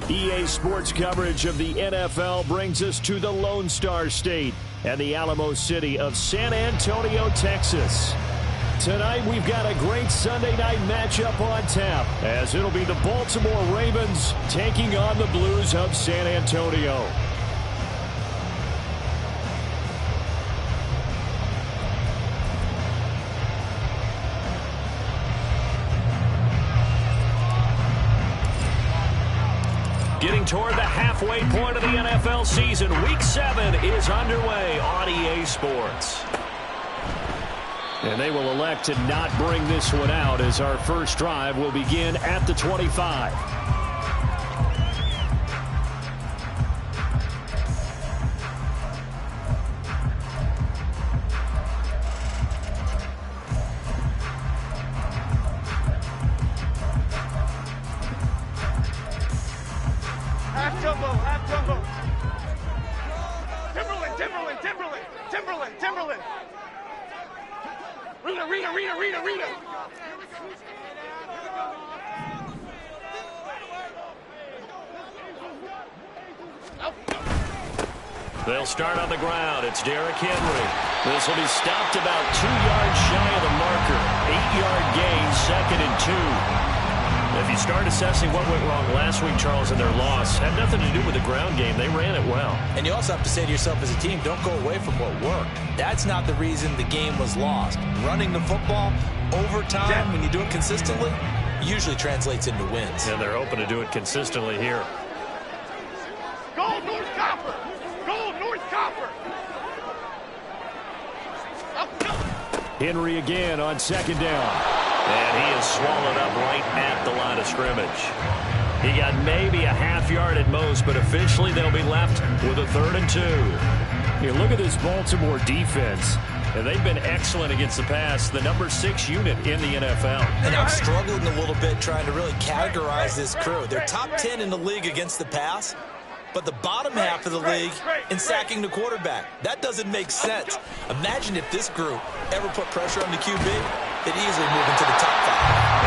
EA Sports coverage of the NFL brings us to the Lone Star State and the Alamo City of San Antonio, Texas. Tonight, we've got a great Sunday night matchup on tap, as it'll be the Baltimore Ravens taking on the Blues of San Antonio. Getting toward the halfway point of the NFL season, Week 7 is underway on EA Sports. And they will elect to not bring this one out, as our first drive will begin at the 25. Half jumbo. Timberland. Rita. They'll start on the ground. It's Derrick Henry. This will be stopped about 2 yards shy of the marker. 8-yard gain, 2nd and 2. If you start assessing what went wrong last week, Charles, in their loss, had nothing to do with the ground game. They ran it well. And you also have to say to yourself as a team, don't go away from what worked. That's not the reason the game was lost. Running the football over time, when you do it consistently, usually translates into wins. And they're hoping to do it consistently here. Go North Copper. Henry again on 2nd down. And he is swallowed up right at the line of scrimmage. He got maybe a half yard at most, but officially they'll be left with a 3rd and 2. Here, look at this Baltimore defense. And they've been excellent against the pass, the number 6 unit in the NFL. And I'm struggling a little bit trying to really categorize this crew. They're top 10 in the league against the pass, but the bottom half of the league in sacking the quarterback. That doesn't make sense. Imagine if this group ever put pressure on the QB, they'd easily move into the top 5.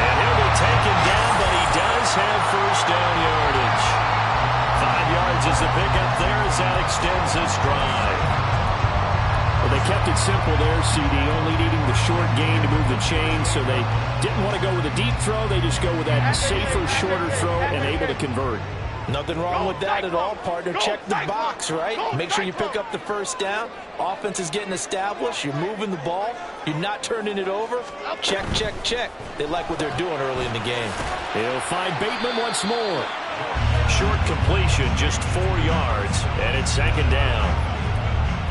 And he'll be taken down, but he does have first down yardage. 5 yards is the pickup there as that extends this drive. Well, they kept it simple there, CD, only needing the short gain to move the chain, so they didn't want to go with a deep throw. They just go with that safer, shorter throw and able to convert. Nothing wrong with that at all, partner. Check the box, right? Make sure you pick up the first down. Offense is getting established. You're moving the ball. You're not turning it over. Check. They like what they're doing early in the game. He'll find Bateman once more. Short completion, just 4 yards, and it's 2nd down.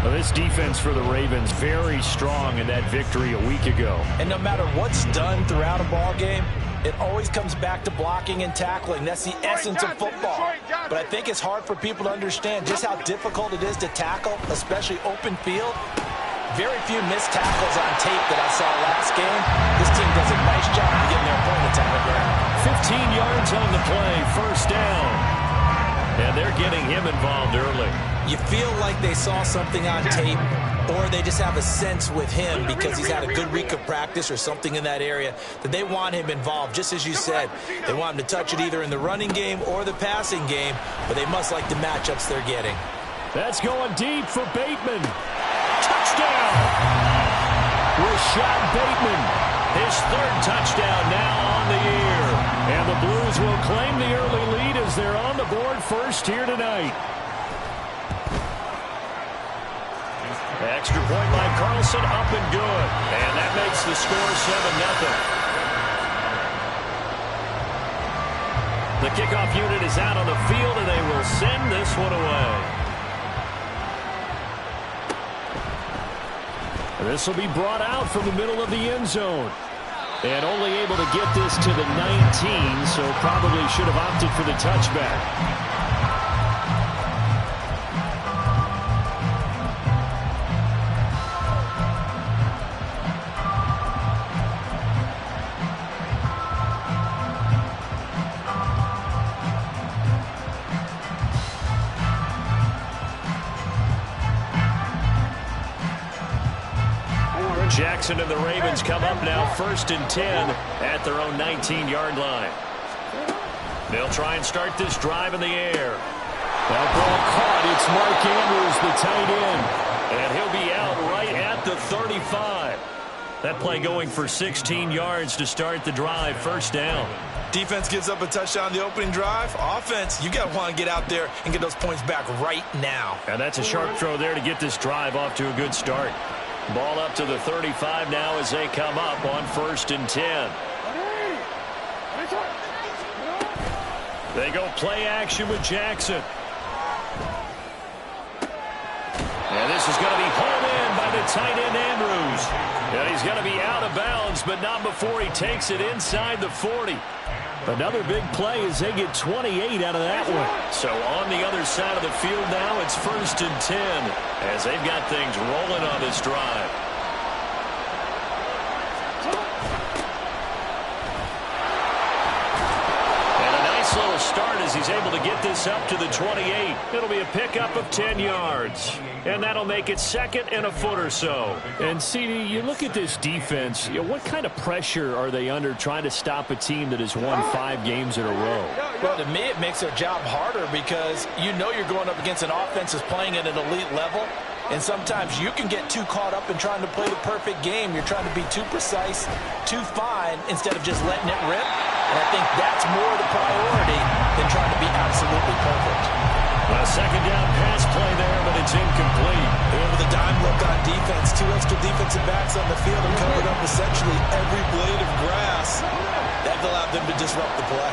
Well, this defense for the Ravens, very strong in that victory a week ago. And no matter what's done throughout a ball game, it always comes back to blocking and tackling. That's the essence of football. But I think it's hard for people to understand just how difficult it is to tackle, especially open field. Very few missed tackles on tape that I saw last game. This team does a nice job of getting their opponents on the ground. 15 yards on the play, 1st down. And they're getting him involved early. You feel like they saw something on tape, or they just have a sense with him because he's had a good week of practice or something in that area that they want him involved. Just as you said, they want him to touch it either in the running game or the passing game, but they must like the matchups they're getting. That's going deep for Bateman. Touchdown! Rashad Bateman, his 3rd touchdown now on the year. And the Blues will claim the early lead as they're on the board first here tonight. Extra point by Carlson, up and good. And that makes the score 7-0. The kickoff unit is out on the field, and they will send this one away. This will be brought out from the middle of the end zone. And only able to get this to the 19, so probably should have opted for the touchback. Jackson and the Ravens come up now 1st and 10 at their own 19-yard line. They'll try and start this drive in the air. That ball caught. It's Mark Andrews, the tight end. And he'll be out right at the 35. That play going for 16 yards to start the drive. First down. Defense gives up a touchdown the opening drive. Offense, you got to want to get out there and get those points back right now. And that's a sharp throw there to get this drive off to a good start. Ball up to the 35 now as they come up on 1st and 10. They go play action with Jackson. And this is going to be hauled in by the tight end Andrews. And he's going to be out of bounds, but not before he takes it inside the 40. Another big play as they get 28 out of that one. So on the other side of the field now, it's 1st and 10 as they've got things rolling on this drive. Little start as he's able to get this up to the 28. It'll be a pickup of 10 yards. And that'll make it 2nd and a foot or so. And, CD, you look at this defense, what kind of pressure are they under trying to stop a team that has won 5 games in a row? Well, to me, it makes their job harder because you know you're going up against an offense that's playing at an elite level. And sometimes you can get too caught up in trying to play the perfect game. You're trying to be too precise, too fine, instead of just letting it rip. And I think that's more the priority than trying to be absolutely perfect. A second down pass play there, but it's incomplete. And with a dime look on defense, 2 extra defensive backs on the field and covered up essentially every blade of grass. That allowed them to disrupt the play.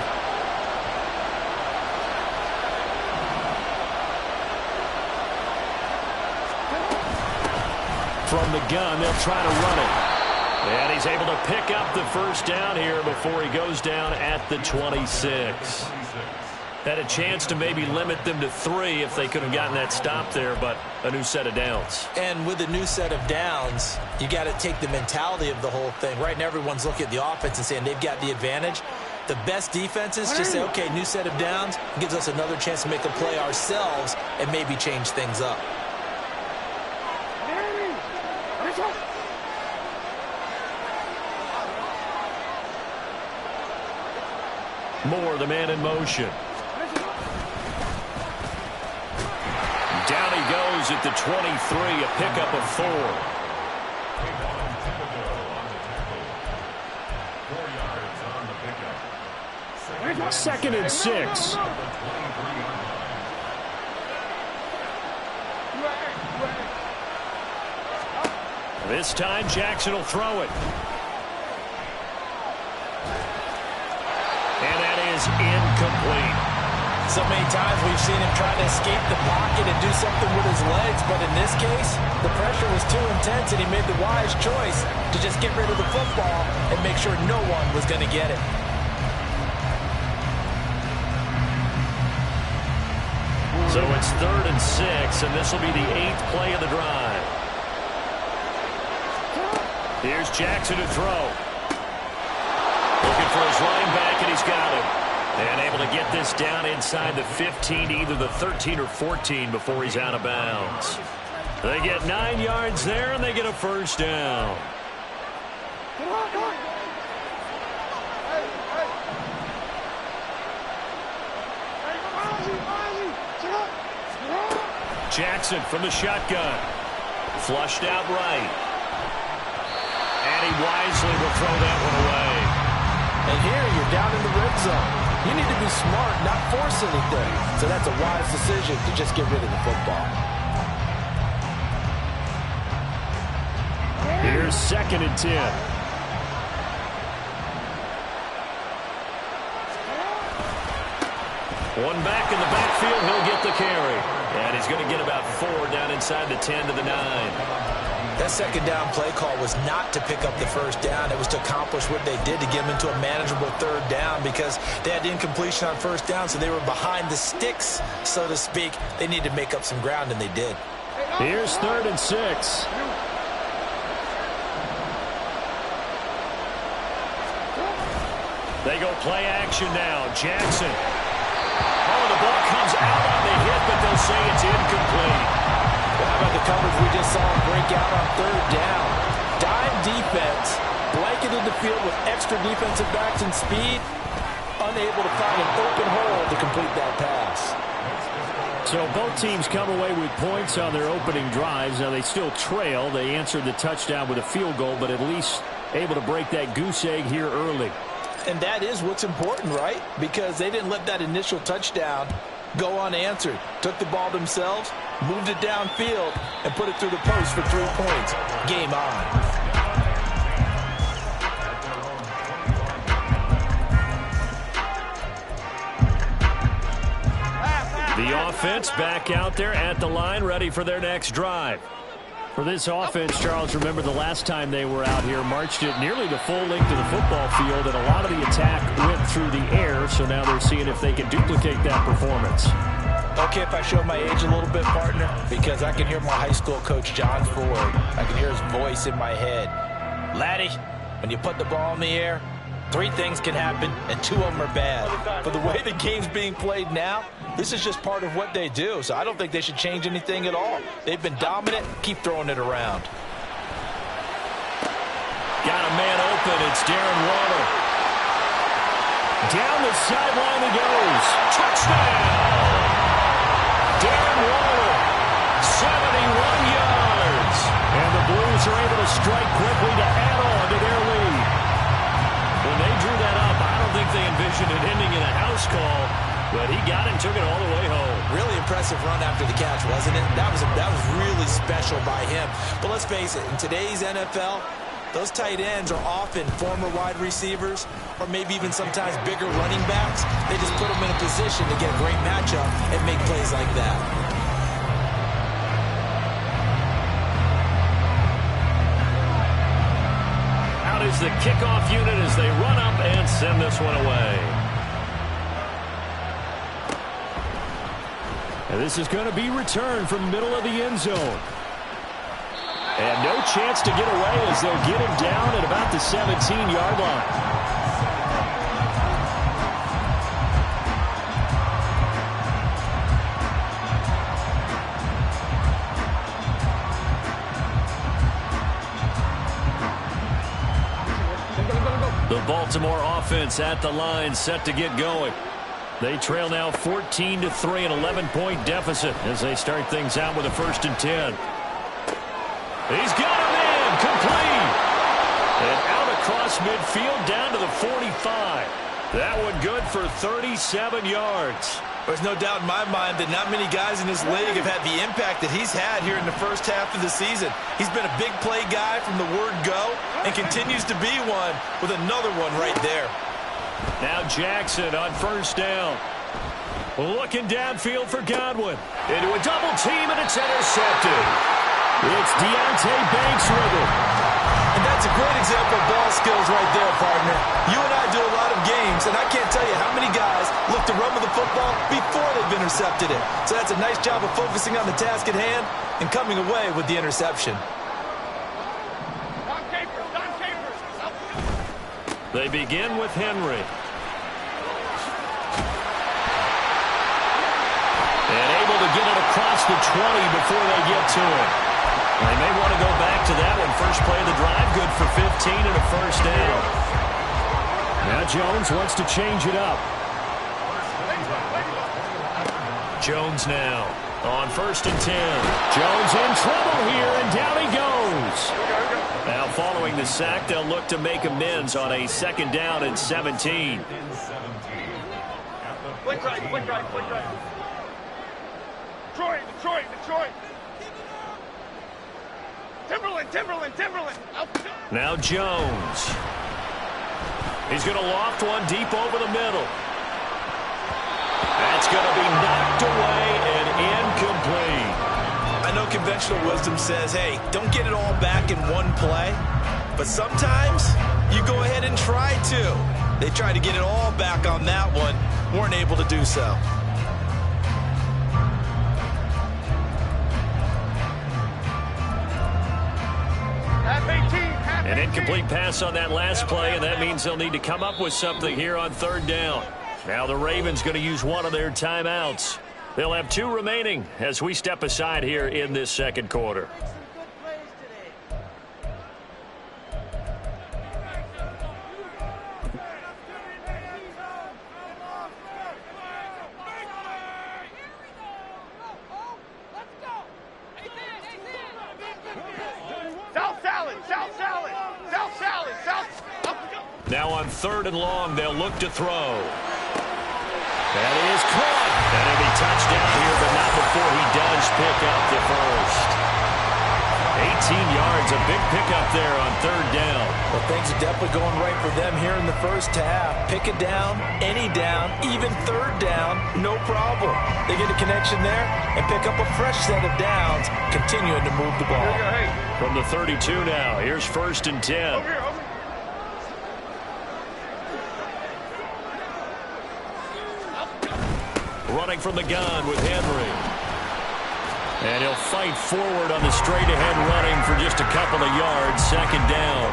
From the gun, they'll try to run it. And he's able to pick up the first down here before he goes down at the 26. Had a chance to maybe limit them to 3 if they could have gotten that stop there, but a new set of downs. And with a new set of downs, you got to take the mentality of the whole thing. Right now, everyone's looking at the offense and saying they've got the advantage. The best defenses just say, okay, new set of downs, gives us another chance to make a play ourselves and maybe change things up. Moore, the man in motion. Down he goes at the 23, a pickup of 4. 2nd and 6. This time Jackson will throw it. And that is incomplete. So many times we've seen him try to escape the pocket and do something with his legs, but in this case, the pressure was too intense and he made the wise choice to just get rid of the football and make sure no one was going to get it. So it's 3rd and 6, and this will be the 8th play of the drive. Here's Jackson to throw. Looking for his running back, and he's got him. And able to get this down inside the 15, either the 13 or 14 before he's out of bounds. They get 9 yards there, and they get a first down. Jackson from the shotgun. Flushed out right. And he wisely will throw that one away. And here you're down in the red zone. You need to be smart, not force anything. So that's a wise decision to just get rid of the football. Here's 2nd and 10. One back in the backfield, he'll get the carry. And he's going to get about 4 down inside the 10 to the 9. That second down play call was not to pick up the first down. It was to accomplish what they did to get them into a manageable 3rd down because they had incompletion on first down, so they were behind the sticks, so to speak. They needed to make up some ground, and they did. Here's 3rd and 6. They go play action now. Jackson. Oh, the ball comes out on the hit, but they'll say it's incomplete. Well, how about the coverage we just saw him break out on 3rd down? Dime defense, blanketed the field with extra defensive backs and speed. unable to find an open hole to complete that pass. So both teams come away with points on their opening drives. Now they still trail. They answered the touchdown with a field goal, but at least able to break that goose egg here early. And that is what's important, right? Because they didn't let that initial touchdown go unanswered. Took the ball themselves, moved it downfield, and put it through the post for 3 points. Game on. The offense back out there at the line, ready for their next drive. For this offense, Charles, remember the last time they were out here, marched it nearly the full length of the football field, and a lot of the attack went through the air, so now they're seeing if they can duplicate that performance. Okay, if I show my age a little bit, partner, because I can hear my high school coach, John Ford. I can hear his voice in my head. Laddie, when you put the ball in the air, 3 things can happen, and 2 of them are bad. But the way the game's being played now, this is just part of what they do, so I don't think they should change anything at all. They've been dominant. Keep throwing it around. Got a man open. It's Darren Waller. Down the sideline he goes. Touchdown! Darren Waller, 71 yards. And the Blues are able to strike quickly to add on to their lead. When they drew that up, I don't think they envisioned it ending in a house call, but he got it and took it all the way home. Really impressive run after the catch, wasn't it? That was really special by him. But let's face it, in today's NFL, those tight ends are often former wide receivers or maybe even sometimes bigger running backs. They just put them in a position to get a great matchup and make plays like that. Out is the kickoff unit as they run up and send this one away. And this is going to be returned from the middle of the end zone. And no chance to get away as they'll get him down at about the 17-yard line. The Baltimore offense at the line, set to get going. They trail now 14-3, an 11-point deficit as they start things out with a 1st and 10. He's got him in, complete. And out across midfield down to the 45. That one good for 37 yards. There's no doubt in my mind that not many guys in this league have had the impact that he's had here in the first half of the season. He's been a big play guy from the word go and continues to be one with another one right there. Now Jackson on 1st down. Looking downfield for Godwin. Into a double team, and it's intercepted. It's Deontay Banks with it. And that's a great example of ball skills right there, partner. You and I do a lot of games, and I can't tell you how many guys look to run with the football before they've intercepted it. So that's a nice job of focusing on the task at hand and coming away with the interception. They begin with Henry. And able to get it across the 20 before they get to it. They may want to go back to that one. First play of the drive, good for 15 and a 1st down. Now Jones wants to change it up. Jones now on 1st and 10. Jones in trouble here, and down he goes. Now following the sack, they'll look to make amends on a 2nd down and 17. Quick right. Detroit. Timberland. Now Jones. He's going to loft one deep over the middle. That's going to be knocked away and incomplete. I know conventional wisdom says, hey, don't get it all back in one play. But sometimes you go ahead and try to. They tried to get it all back on that one. Weren't able to do so. An incomplete pass on that last play, and that means they'll need to come up with something here on 3rd down. Now the Ravens going to use one of their timeouts. They'll have 2 remaining as we step aside here in this 2nd quarter. Now on 3rd and long, they'll look to throw. That is caught. And he'll be touchdown here, but not before he does pick up the first. 18 yards, a big pickup there on 3rd down. Well, things are definitely going right for them here in the first half. Pick a down, any down, even 3rd down, no problem. They get a connection there and pick up a fresh set of downs, continuing to move the ball. From the 32 now, here's 1st and 10. Over here. Running from the gun with Henry. And he'll fight forward on the straight-ahead running for just a couple of yards. 2nd down.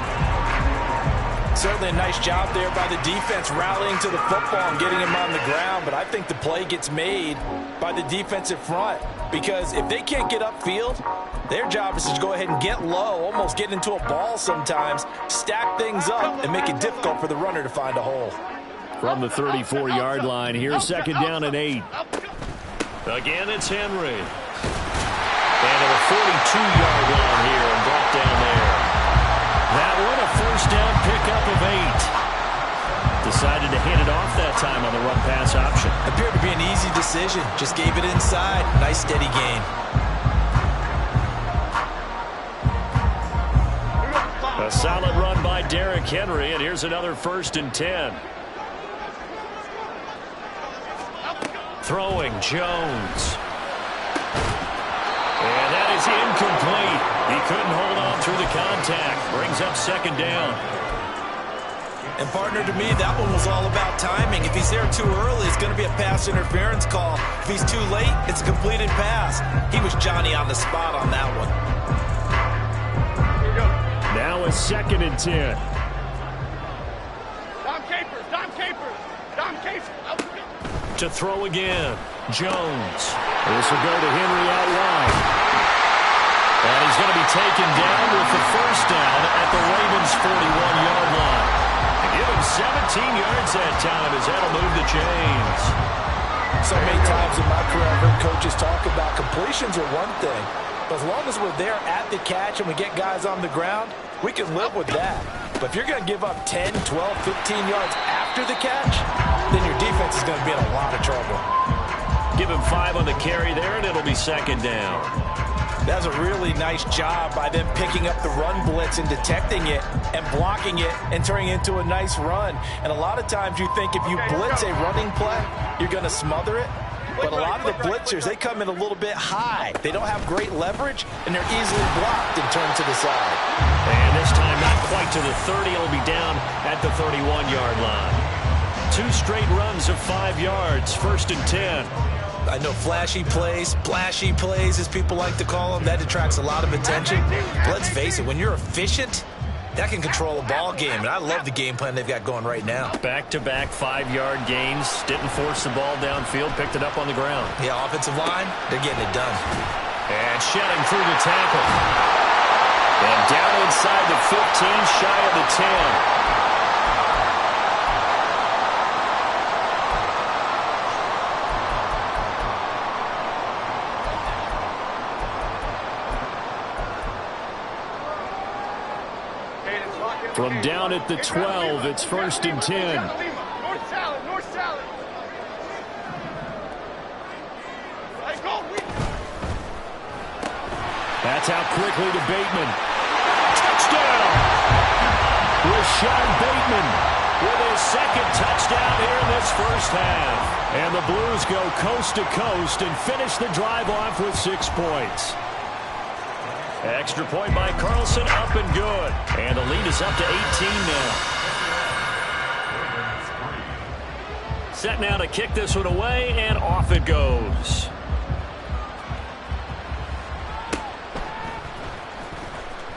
Certainly a nice job there by the defense rallying to the football and getting him on the ground. But I think the play gets made by the defensive front. Because if they can't get upfield, their job is to go ahead and get low, almost get into a ball sometimes, stack things up, and make it difficult for the runner to find a hole. From the 34-yard line, here's 2nd down and 8. Again, it's Henry. And at a 42-yard line here and brought down there. That one, a 1st down pickup of 8. Decided to hand it off that time on the run-pass option. Appeared to be an easy decision. Just gave it inside. Nice, steady gain. A solid run by Derrick Henry, and here's another 1st and 10. Throwing Jones. And that is incomplete. He couldn't hold on through the contact. Brings up 2nd down. And partner, to me, that one was all about timing. If he's there too early, it's going to be a pass interference call. If he's too late, it's a completed pass. He was Johnny on the spot on that one. Now a 2nd and 10. Dom Capers, Dom Capers, Dom Capers. To throw again, Jones. This will go to Henry out wide. And he's going to be taken down with the 1st down at the Ravens' 41-yard line. Give him 17 yards that time as that'll move the chains. So many times in my career, I've heard coaches talk about completions are one thing. But as long as we're there at the catch and we get guys on the ground, we can live with that. But if you're going to give up 10, 12, 15 yards after the catch, then your defense is going to be in a lot of trouble. Give him 5 on the carry there, and it'll be 2nd down. That's a really nice job by them picking up the run blitz and detecting it and blocking it and turning it into a nice run. And a lot of times you think if you blitz a running play, you're going to smother it. But a lot of the blitzers, they come in a little bit high. They don't have great leverage, and they're easily blocked and turned to the side. And this time not quite to the 30. It'll be down at the 31-yard line. 2 straight runs of 5 yards, 1st and 10. I know flashy plays, splashy plays, as people like to call them, that attracts a lot of attention. Let's face it, when you're efficient, that can control a ball game, and I love the game plan they've got going right now. Back-to-back 5-yard gains. Didn't force the ball downfield, picked it up on the ground. Yeah, offensive line, they're getting it done. And shedding through the tackle. And down inside the 15, shy of the 10. From down at the 12, it's 1st and 10. North salad, north salad. That's out quickly to Bateman. Touchdown! Rashad Bateman with his 2nd touchdown here in this first half. And the Blues go coast to coast and finish the drive off with 6 points. Extra point by Carlson, up and good. And the lead is up to 18 now. Set now to kick this one away, and off it goes.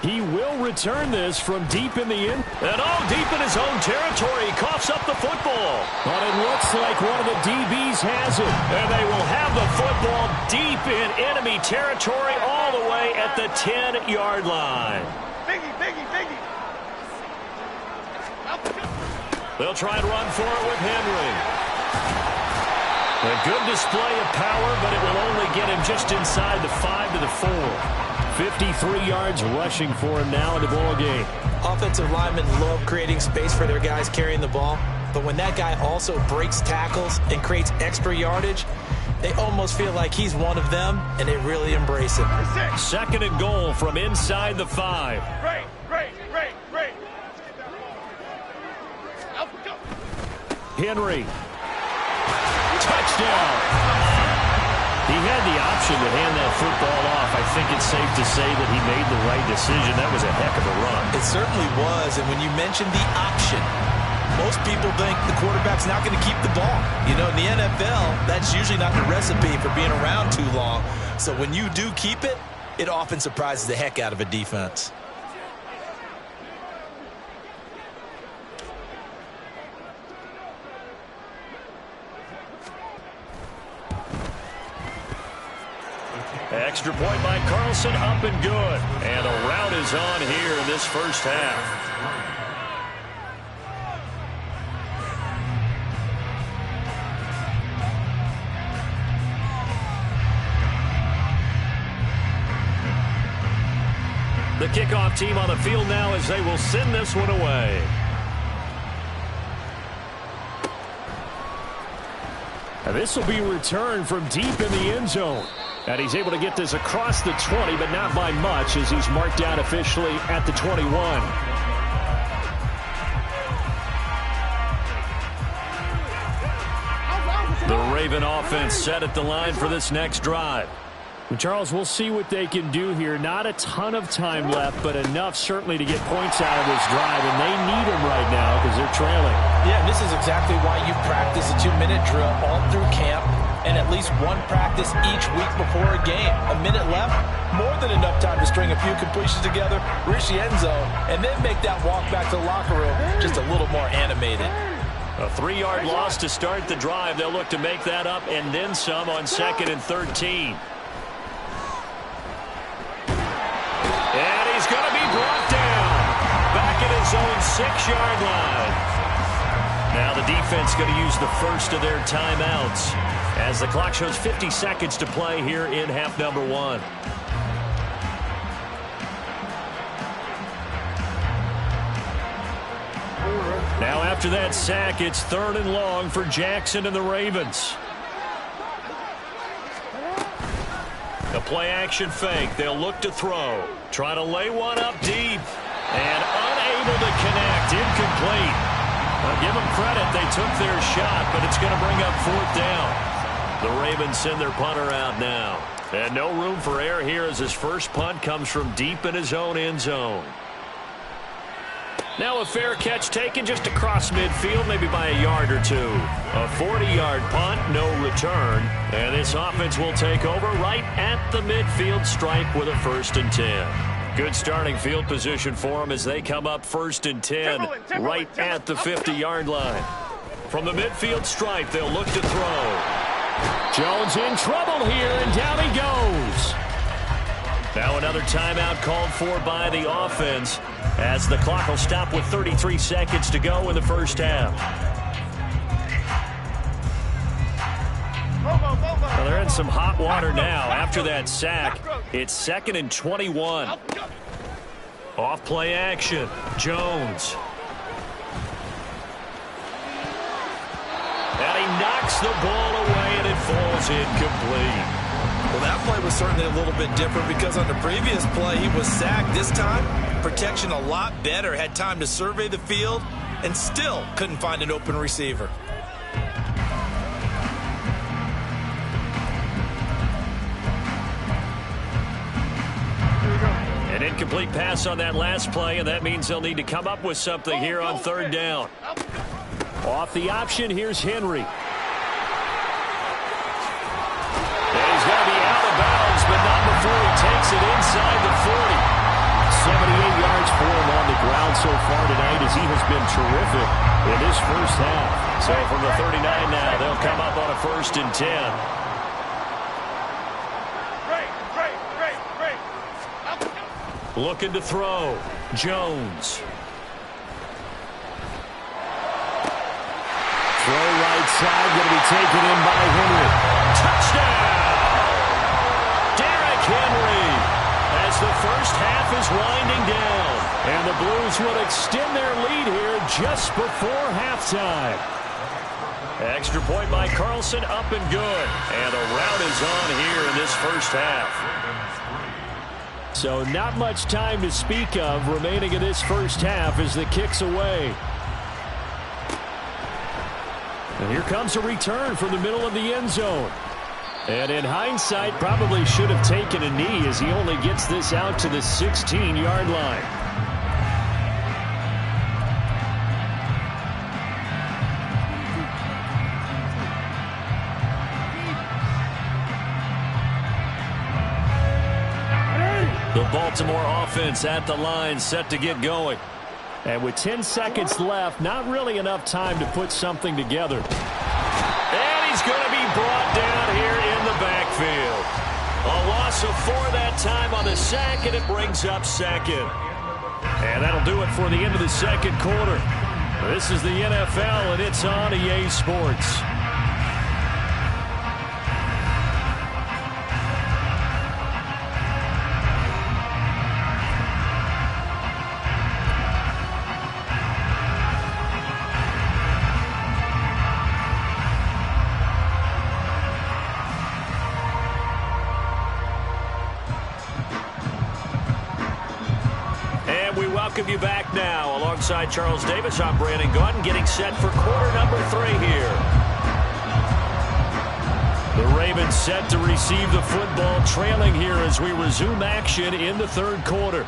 He will return this from deep in the end. And all deep in his own territory. He coughs up the football. But it looks like one of the DBs has it. And they will have the football deep in enemy territory all the way at the 10-yard line. Biggie, biggie, biggie. They'll try and run for it with Henry. A good display of power, but it will only get him just inside the 5 to the 4. 53 yards rushing for him now in the ball game. Offensive linemen love creating space for their guys carrying the ball, but when that guy also breaks tackles and creates extra yardage, they almost feel like he's one of them, and they really embrace him. 2nd and goal from inside the 5. Great. Henry. Touchdown. He had the option to hand that football off. I think it's safe to say that he made the right decision. That was a heck of a run. It certainly was, and when you mentioned the option, most people think the quarterback's not going to keep the ball. You know, in the NFL, that's usually not the recipe for being around too long. So when you do keep it, it often surprises the heck out of a defense. Extra point by Carlson, up and good. And a rout is on here in this first half. The kickoff team on the field now as they will send this one away. And this will be returned from deep in the end zone. And he's able to get this across the 20, but not by much as he's marked down officially at the 21. The Raven offense set at the line for this next drive. Well, Charles, we'll see what they can do here. Not a ton of time left, but enough certainly to get points out of this drive, and they need them right now because they're trailing. Yeah, this is exactly why you practice a 2-minute drill all through camp and at least one practice each week before a game. A minute left, more than enough time to string a few completions together, reach the end zone, and then make that walk back to the locker room just a little more animated. A 3-yard loss to start the drive. They'll look to make that up and then some on 2nd and 13. And he's going to be brought down back at his own 6-yard line. Now the defense going to use the first of their timeouts as the clock shows 50 seconds to play here in half number 1. Now after that sack, it's 3rd and long for Jackson and the Ravens. A play-action fake. They'll look to throw. Try to lay one up deep. And unable to connect. Incomplete. I'll give them credit. They took their shot, but it's going to bring up 4th down. The Ravens send their punter out now. And no room for error here as his first punt comes from deep in his own end zone. Now a fair catch taken just across midfield, maybe by a yard or two. A 40-yard punt, no return. And this offense will take over right at the midfield stripe with a 1st and 10. Good starting field position for them as they come up 1st and 10 right at the 50-yard line. From the midfield stripe, they'll look to throw. Jones in trouble here, and down he goes. Now another timeout called for by the offense as the clock will stop with 33 seconds to go in the first half. Well, they're in some hot water now. After that sack, it's 2nd and 21. Off play action. Jones. And he knocks the ball away, and it falls incomplete. Well, that play was certainly a little bit different because on the previous play, he was sacked. This time, protection a lot better. Had time to survey the field and still couldn't find an open receiver. An incomplete pass on that last play, and that means they'll need to come up with something here on 3rd down. Off the option, here's Henry. And he's going to be out of bounds, but not before he takes it inside the 40. 78 yards for him on the ground so far tonight as he has been terrific in this first half. So from the 39 now, they'll come up on a 1st and 10. Looking to throw. Jones. Throw right side, going to be taken in by Henry. Touchdown! Derrick Henry has the is winding down. And the Blues will extend their lead here just before halftime. Extra point by Carlson, up and good. And a rout is on here in this first half. So not much time to speak of remaining in this first half as the kick's away. And here comes a return from the middle of the end zone. And in hindsight, probably should have taken a knee as he only gets this out to the 16-yard line. The Baltimore offense at the line, set to get going. And with 10 seconds left, not really enough time to put something together. And he's going to be brought down here in the backfield. A loss of 4 that time on the sack, and it brings up second. And that'll do it for the end of the second quarter. This is the NFL, and it's on EA Sports. Welcome you back now. Alongside Charles Davis, I'm Brandon Gaudin, getting set for quarter number 3 here. The Ravens set to receive the football, trailing here as we resume action in the third quarter.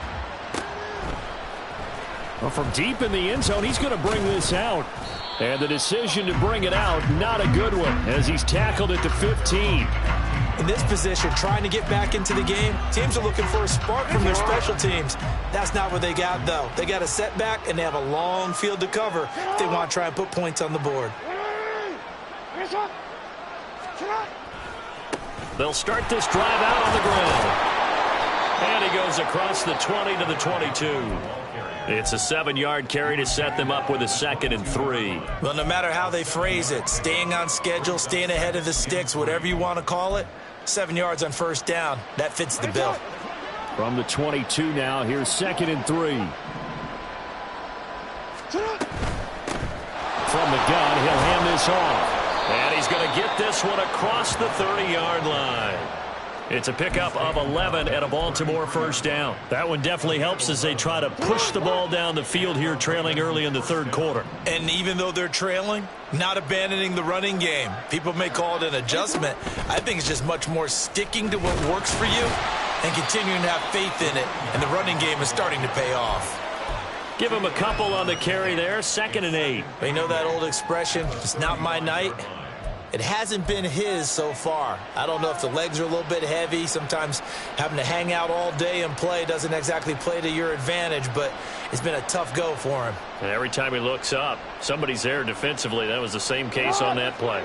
Well, from deep in the end zone, he's going to bring this out. And the decision to bring it out, not a good one, as he's tackled at the 15. In this position, trying to get back into the game, teams are looking for a spark from their special teams. That's not what they got, though. They got a setback, and they have a long field to cover if they want to try and put points on the board. They'll start this drive out on the ground. And he goes across the 20 to the 22. It's a 7-yard carry to set them up with a 2nd and 3. Well, no matter how they phrase it, staying on schedule, staying ahead of the sticks, whatever you want to call it, 7 yards on first down. That fits the bill. From the 22 now, here's 2nd and 3. From the gun, he'll hand this off. And he's going to get this one across the 30-yard line. It's a pickup of 11 and a Baltimore first down. That one definitely helps as they try to push the ball down the field here, trailing early in the third quarter. And even though they're trailing, not abandoning the running game. People may call it an adjustment. I think it's just much more sticking to what works for you and continuing to have faith in it. And the running game is starting to pay off. Give him a couple on the carry there, 2nd and 8. You know that old expression, it's not my night? It hasn't been his so far. I don't know if the legs are a little bit heavy. Sometimes having to hang out all day and play doesn't exactly play to your advantage, but it's been a tough go for him. And every time he looks up, somebody's there defensively. That was the same case on that play.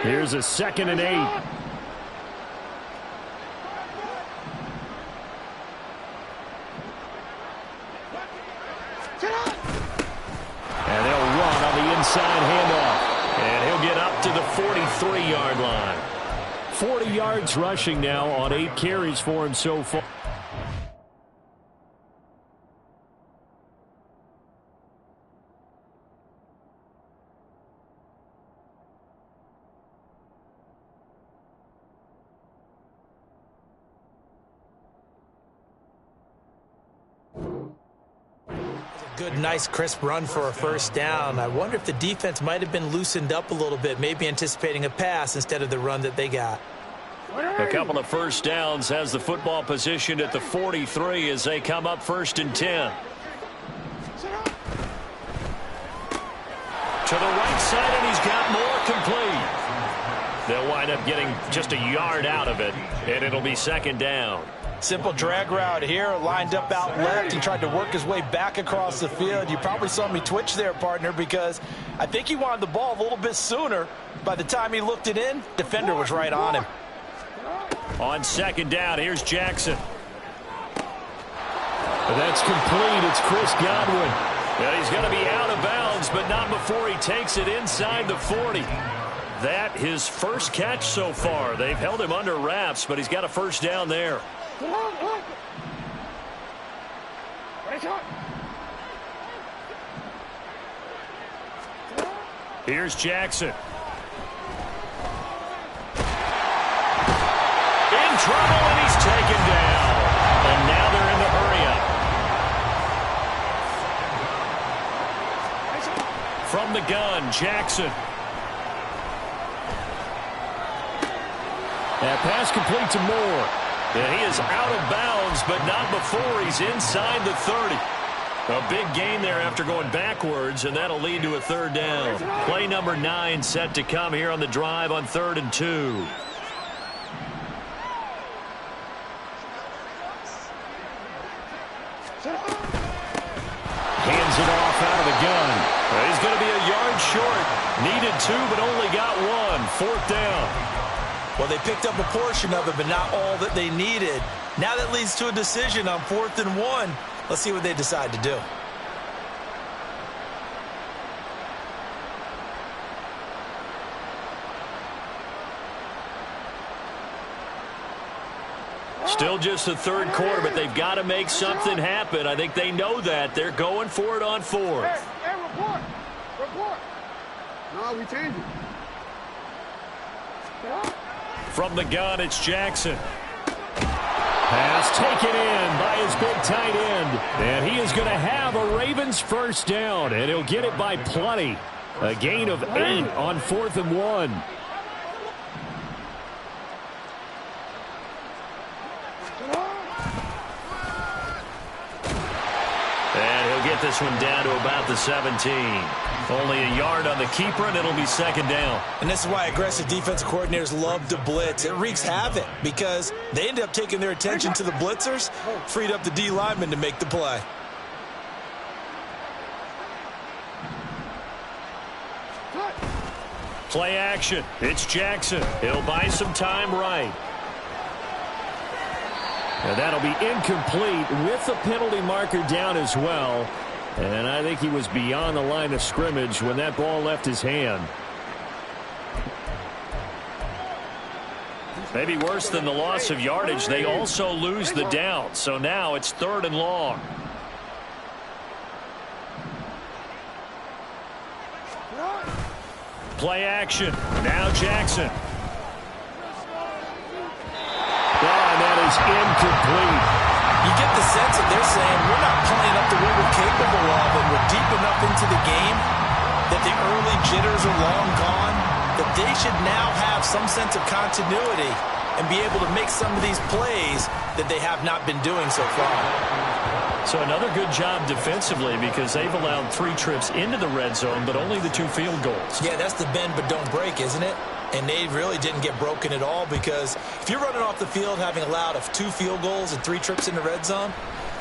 Here's a 2nd and 8. And they'll run on the inside handoff. And he'll get up to the 43-yard line. 40 yards rushing now on 8 carries for him so far. Good, nice, crisp run for a first down. I wonder if the defense might have been loosened up a little bit, maybe anticipating a pass instead of the run that they got. A couple of first downs, has the football positioned at the 43 as they come up 1st and 10. To the right side, and he's got more complete. They'll wind up getting just a yard out of it, and it'll be 2nd down. Simple drag route here, lined up out left. He tried to work his way back across the field. You probably saw me twitch there, partner, because I think he wanted the ball a little bit sooner. By the time he looked it in, defender was right on him. On 2nd down, here's Jackson. That's complete. It's Chris Godwin. And he's going to be out of bounds, but not before he takes it inside the 40. That his first catch so far. They've held him under wraps, but he's got a first down there. Here's Jackson. In trouble, and he's taken down. And now they're in the hurry-up. From the gun, Jackson. That pass complete to Moore. And he is out of bounds, but not before he's inside the 30. A big gain there after going backwards, and that'll lead to a third down. Play number 9 set to come here on the drive on 3rd and 2. Hands it off out of the gun. He's going to be a yard short. Needed 2, but only got 1. 4th down. Well, they picked up a portion of it, but not all that they needed. Now that leads to a decision on 4th and 1. Let's see what they decide to do. Still just the 3rd quarter, but they've got to make something happen. I think they know that. They're going for it on 4th. Hey, report. Report. No, we change it. From the gun, it's Jackson. Pass taken in by his big tight end. And he is going to have a Ravens first down, and he'll get it by plenty. A gain of 8 on 4th and 1. And he'll get this one down to about the 17. Only a yard on the keeper, and it'll be 2nd down. And this is why aggressive defensive coordinators love to blitz. It wreaks havoc because they end up taking their attention to the blitzers, freed up the D lineman to make the play. Play action. It's Jackson. He'll buy some time right. And that'll be incomplete with the penalty marker down as well. And I think he was beyond the line of scrimmage when that ball left his hand. Maybe worse than the loss of yardage, they also lose the down. So now it's 3rd and long. Play action. Now Jackson. And that is incomplete. You get the sense that they're saying we're not playing up to what we're capable of, and we're deep enough into the game that the early jitters are long gone, that they should now have some sense of continuity and be able to make some of these plays that they have not been doing so far. So another good job defensively because they've allowed 3 trips into the red zone, but only the 2 field goals. Yeah, that's the bend but don't break, isn't it? And they really didn't get broken at all because if you're running off the field having allowed 2 field goals and 3 trips in the red zone,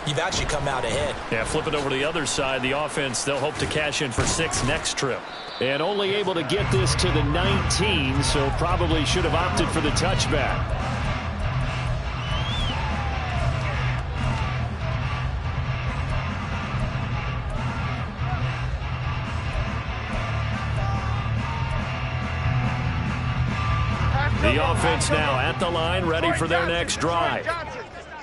you've actually come out ahead. Yeah, flip it over to the other side. The offense, they'll hope to cash in for 6 next trip. And only able to get this to the 19, so probably should have opted for the touchback. The offense now at the line, ready for their next drive.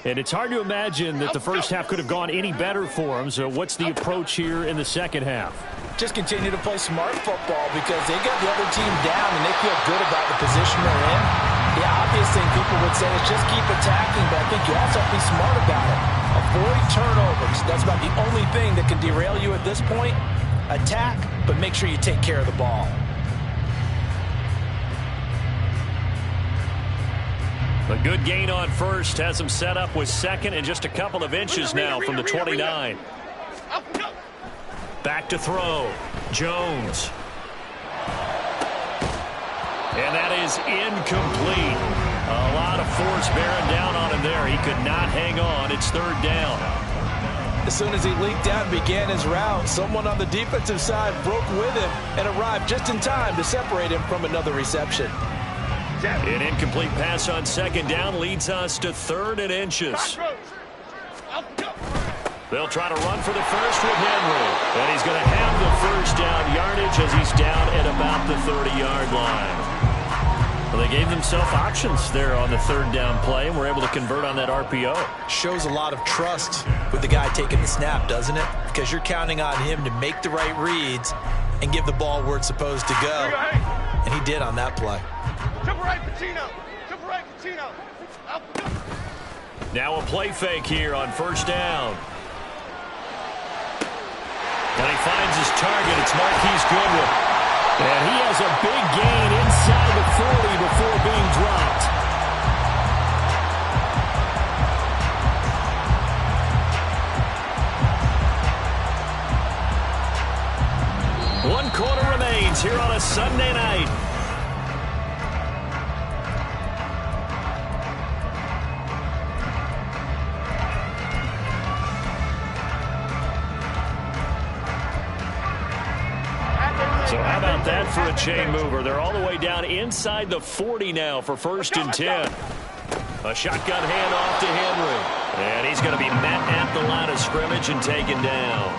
And it's hard to imagine that the first half could have gone any better for them. So what's the approach here in the second half? Just continue to play smart football because they got the other team down and they feel good about the position they're in. The obvious thing people would say is just keep attacking, but I think you also have to be smart about it. Avoid turnovers. That's about the only thing that can derail you at this point. Attack, but make sure you take care of the ball. A good gain on first has him set up with 2nd and just a couple of inches now from the 29. Back to throw. Jones. And that is incomplete. A lot of force bearing down on him there. He could not hang on. It's 3rd down. As soon as he leaked out and began his route, someone on the defensive side broke with him and arrived just in time to separate him from another reception. An incomplete pass on 2nd down leads us to 3rd and inches. They'll try to run for the first with Henry. And he's going to have the first down yardage as he's down at about the 30-yard line. Well, they gave themselves options there on the third down play, and were able to convert on that RPO. Shows a lot of trust with the guy taking the snap, doesn't it? Because you're counting on him to make the right reads and give the ball where it's supposed to go. And he did on that play. Now a play fake here on first down. And he finds his target. It's Marquise Goodwin. And he has a big gain inside the 40 before being dropped. One quarter remains here on a Sunday night. So how about that for a chain mover? They're all the way down inside the 40 now for 1st and 10. A shotgun handoff to Henry. And he's going to be met at the line of scrimmage and taken down.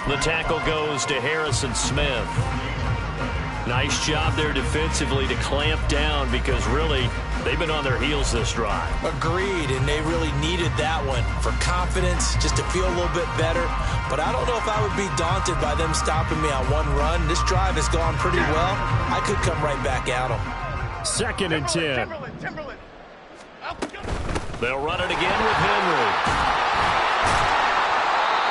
The tackle goes to Harrison Smith. Nice job there defensively to clamp down, because really they've been on their heels this drive. Agreed, and they really needed that one for confidence, just to feel a little bit better. But I don't know if I would be daunted by them stopping me on one run. This drive has gone pretty well. I could come right back at them. 2nd and 10. They'll run it again with Henry.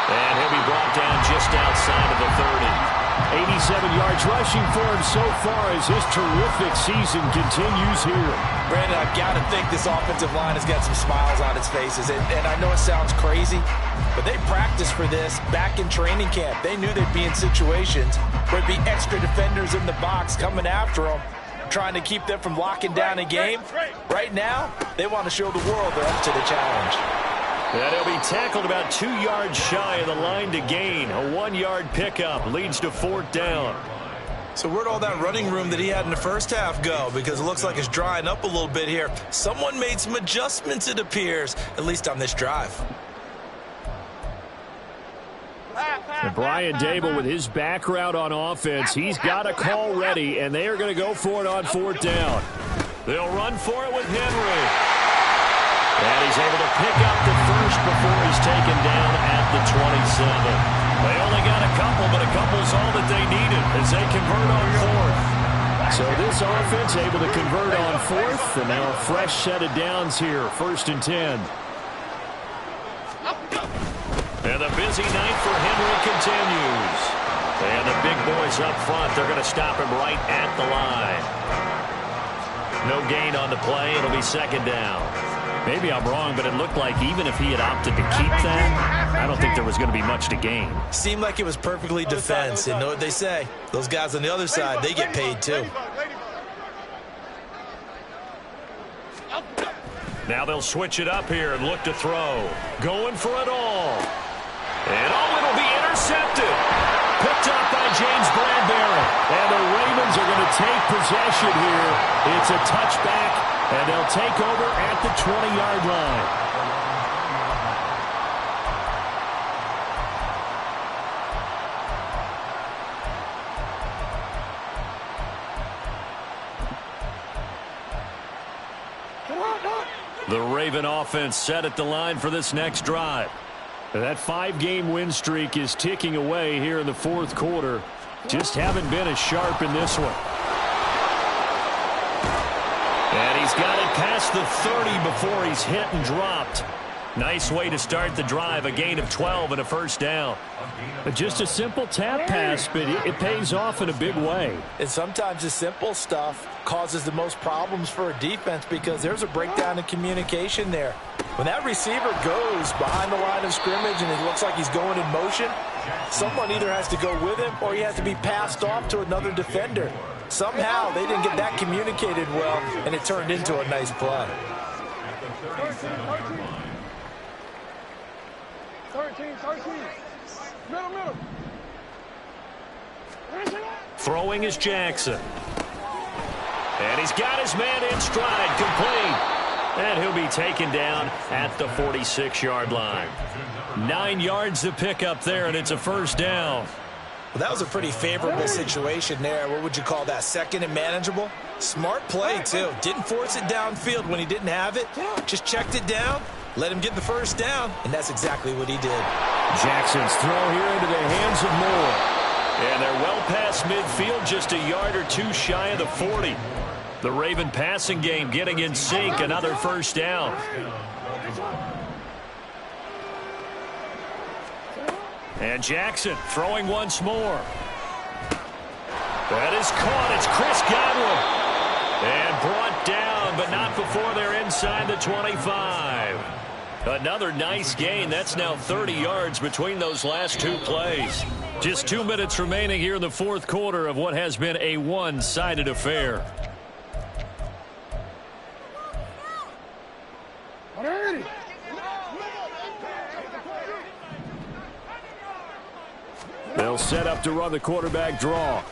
And he'll be brought down just outside of the 30. 87 yards rushing for him so far as his terrific season continues here. Brandon, I've got to think this offensive line has got some smiles on its faces. And I know it sounds crazy, but they practiced for this back in training camp. They knew they'd be in situations where there'd be extra defenders in the box coming after them, trying to keep them from locking down a game. Right now, they want to show the world they're up to the challenge. And he'll be tackled about 2 yards shy of the line to gain. A 1-yard pickup leads to 4th down. So where'd all that running room that he had in the first half go? Because it looks like it's drying up a little bit here. Someone made some adjustments, it appears, at least on this drive. And Brian Dable, with his background on offense, he's got a call ready, and they are going to go for it on 4th down. They'll run for it with Henry. And he's able to pick up the first before he's taken down at the 27. They only got a couple, but a couple's all that they needed as they convert on 4th. So this offense able to convert on 4th, and now a fresh set of downs here, 1st and 10. And the busy night for Henry continues. And the big boys up front, they're going to stop him right at the line. No gain on the play. It'll be 2nd down. Maybe I'm wrong, but it looked like even if he had opted to keep that, I don't think there was going to be much to gain. Seemed like it was perfectly defense. And know what they say? Those guys on the other side, they get paid too. Now they'll switch it up here and look to throw. Going for it all. And it'll be intercepted. Picked up by James Bradbury. And the Ravens are going to take possession here. It's a touchback. And they'll take over at the 20-yard line. The Raven offense set at the line for this next drive. That 5-game win streak is ticking away here in the 4th quarter. Just haven't been as sharp in this one. And he's got it past the 30 before he's hit and dropped. Nice way to start the drive, a gain of 12 and a 1st down. Just a simple tap pass, but it pays off in a big way. And sometimes the simple stuff causes the most problems for a defense, because there's a breakdown in communication there. When that receiver goes behind the line of scrimmage and it looks like he's going in motion, someone either has to go with him or he has to be passed off to another defender. Somehow they didn't get that communicated well, and it turned into a nice play. 13. Middle. Throwing is Jackson. And he's got his man in stride, complete. And he'll be taken down at the 46-yard line. 9 yards to pick up there, and it's a 1st down. Well, that was a pretty favorable situation there. What would you call that? Second and manageable? Smart play, too. Didn't force it downfield when he didn't have it. Just checked it down, let him get the first down, and that's exactly what he did. Jackson's throw here into the hands of Moore. And they're well past midfield, just a yard or two shy of the 40. The Raven passing game getting in sync, another first down. And Jackson throwing once more. That is caught. It's Chris Godwin. And brought down, but not before they're inside the 25. Another nice gain. That's now 30 yards between those last two plays. Just 2 minutes remaining here in the fourth quarter of what has been a one-sided affair. They'll set up to run the quarterback draw.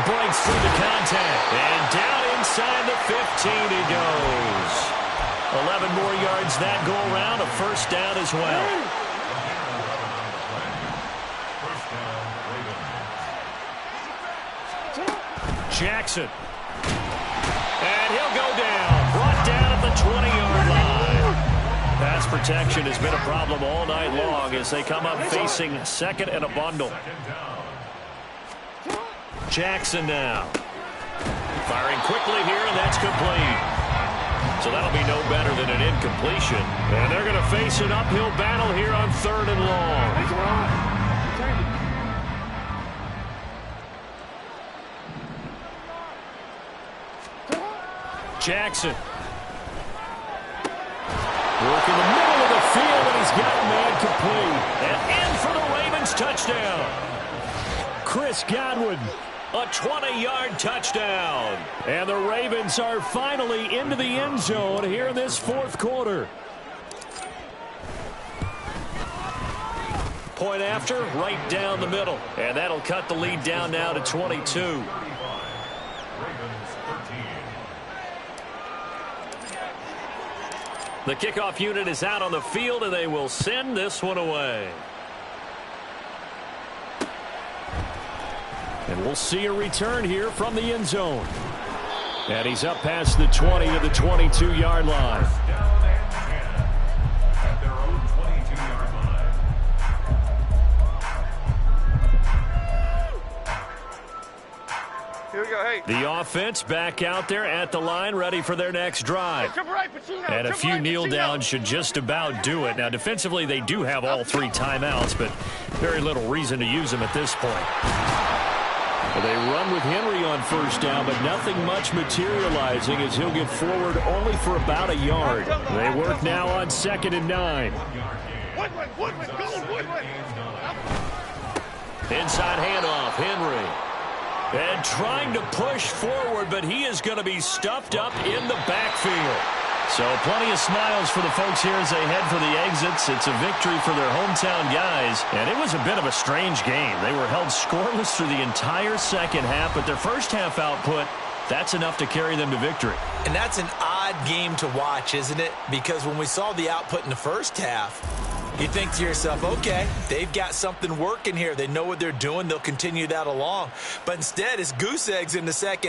Breaks through the contact. And down inside the 15 he goes. 11 more yards that go around. A first down as well. Jackson. And he'll go down. Brought down at the 20-yard line. Pass protection has been a problem all night long as they come up facing second and a bundle. Jackson now. Firing quickly here, and that's complete. So that'll be no better than an incompletion. And they're going to face an uphill battle here on third and long. Jackson. Work in the middle of the field, and he's got a man complete. And in for the Ravens touchdown. Chris Godwin, a 20-yard touchdown. And the Ravens are finally into the end zone here in this fourth quarter. Point after, right down the middle. And that'll cut the lead down now to 22. The kickoff unit is out on the field, and they will send this one away. And we'll see a return here from the end zone. And he's up past the 20 to the 22-yard line. Here we go, hey. The offense back out there at the line, ready for their next drive. And a few kneel downs should just about do it. Now, defensively, they do have all three timeouts, but very little reason to use them at this point. They run with Henry on first down, but nothing much materializing as he'll get forward only for about a yard. They work now on 2nd and 9. Inside handoff, Henry. And trying to push forward, but he is going to be stuffed up in the backfield. So plenty of smiles for the folks here as they head for the exits. It's a victory for their hometown guys. And it was a bit of a strange game. They were held scoreless through the entire second half, but their first half output, that's enough to carry them to victory. And that's an odd game to watch, isn't it? Because when we saw the output in the first half, you think to yourself, okay, they've got something working here. They know what they're doing. They'll continue that along. But instead, it's goose eggs in the second half.